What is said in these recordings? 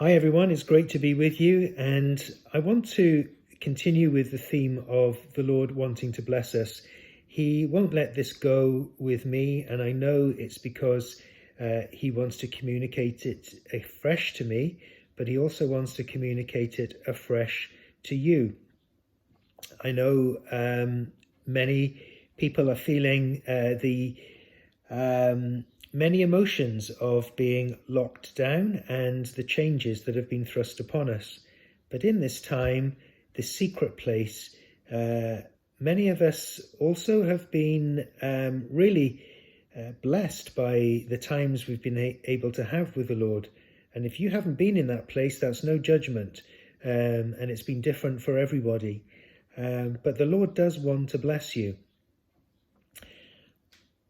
Hi everyone, it's great to be with you, and I want to continue with the theme of the Lord wanting to bless us. He won't let this go with me, and I know it's because he wants to communicate it afresh to me, but he also wants to communicate it afresh to you. I know many people are feeling the many emotions of being locked down and the changes that have been thrust upon us. But in this time, this secret place, many of us also have been really blessed by the times we've been able to have with the Lord. And if you haven't been in that place, that's no judgment. And it's been different for everybody. But the Lord does want to bless you.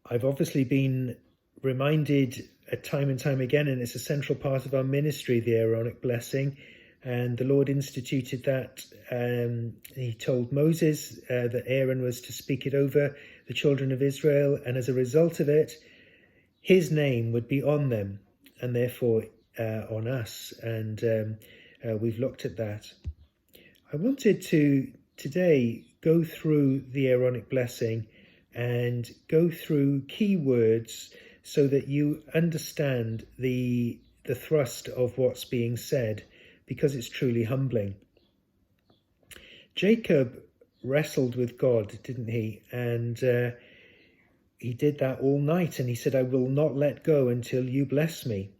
I've obviously been reminded time and time again, and it's a central part of our ministry, the Aaronic blessing, and the Lord instituted that. He told Moses that Aaron was to speak it over the children of Israel, and as a result of it, his name would be on them, and therefore on us, and we've looked at that. I wanted to today go through the Aaronic blessing and go through key words so that you understand the thrust of what's being said, because it's truly humbling. Jacob wrestled with God, didn't he? And he did that all night, and he said, I will not let go until you bless me.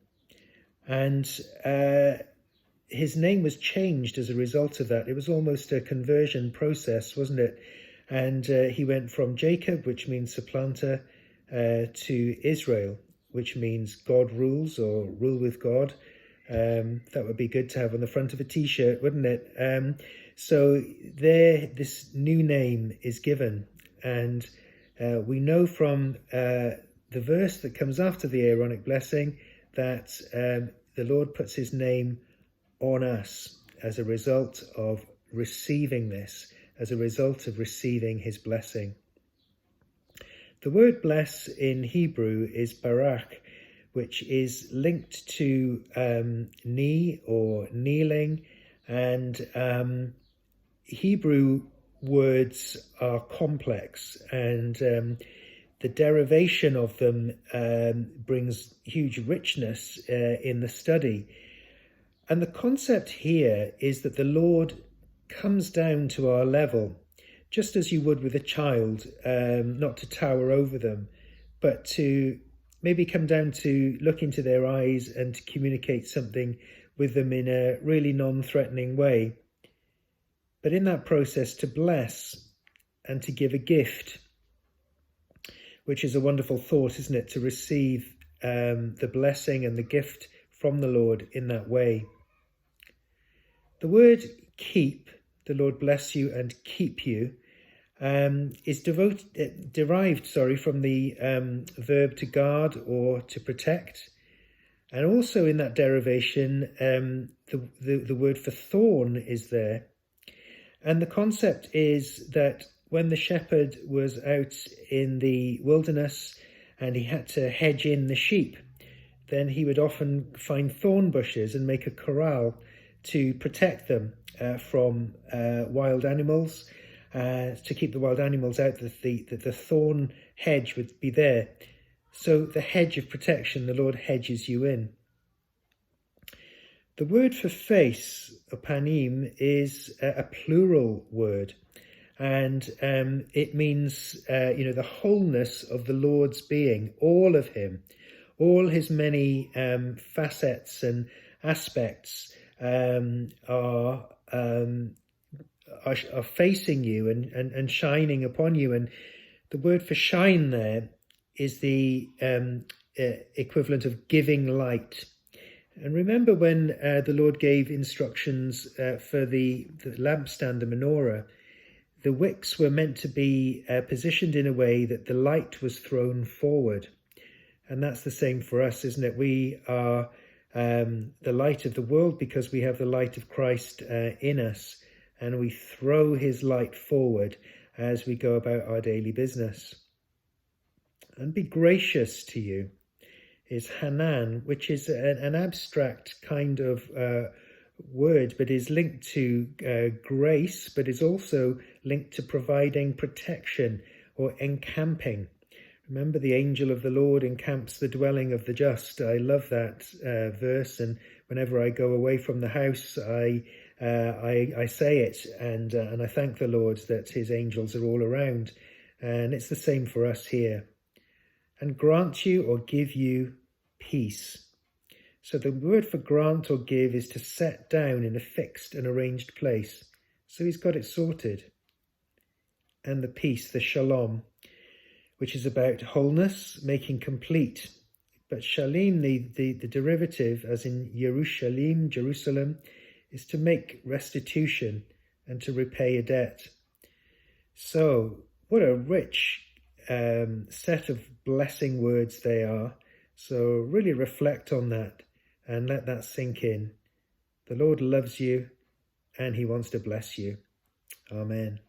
And his name was changed as a result of that. It was almost a conversion process, wasn't it? And he went from Jacob, which means supplanter, to Israel, which means God rules, or rule with God. That would be good to have on the front of a t-shirt, wouldn't it? So there, this new name is given. And we know from the verse that comes after the Aaronic blessing that the Lord puts his name on us as a result of receiving this, as a result of receiving his blessing. The word bless in Hebrew is barak, which is linked to knee or kneeling, and Hebrew words are complex, and the derivation of them brings huge richness in the study. And the concept here is that the Lord comes down to our level, just as you would with a child, not to tower over them, but to maybe come down to look into their eyes and to communicate something with them in a really non-threatening way. But in that process, to bless and to give a gift, which is a wonderful thought, isn't it? To receive the blessing and the gift from the Lord in that way. The word keep, the Lord bless you and keep you, is derived from the verb to guard or to protect. And also in that derivation, the word for thorn is there. And the concept is that when the shepherd was out in the wilderness and he had to hedge in the sheep, then he would often find thorn bushes and make a corral to protect them from wild animals, to keep the wild animals out. The thorn hedge would be there. So the hedge of protection, the Lord hedges you in. The word for face, panim, is a plural word, and it means the wholeness of the Lord's being, all of him, all his many facets and aspects are facing you and shining upon you. And the word for shine there is the equivalent of giving light. And remember when the Lord gave instructions for the lampstand, the menorah, the wicks were meant to be positioned in a way that the light was thrown forward. And that's the same for us, isn't it? We are the light of the world because we have the light of Christ in us, and we throw his light forward as we go about our daily business. And be gracious to you. is Hanan, which is an abstract kind of word, but is linked to grace, but is also linked to providing protection or encamping. Remember, the angel of the Lord encamps the dwelling of the just. I love that verse, and whenever I go away from the house, I say it, and I thank the Lord that his angels are all around. And it's the same for us here. And grant you or give you peace. So the word for grant or give is to set down in a fixed and arranged place. So he's got it sorted. And the peace, the shalom, which is about wholeness, making complete. But shalim, the derivative, as in Yerushalim, Jerusalem, is to make restitution and to repay a debt. So what a rich set of blessing words they are. So really reflect on that and let that sink in. The Lord loves you and he wants to bless you. Amen.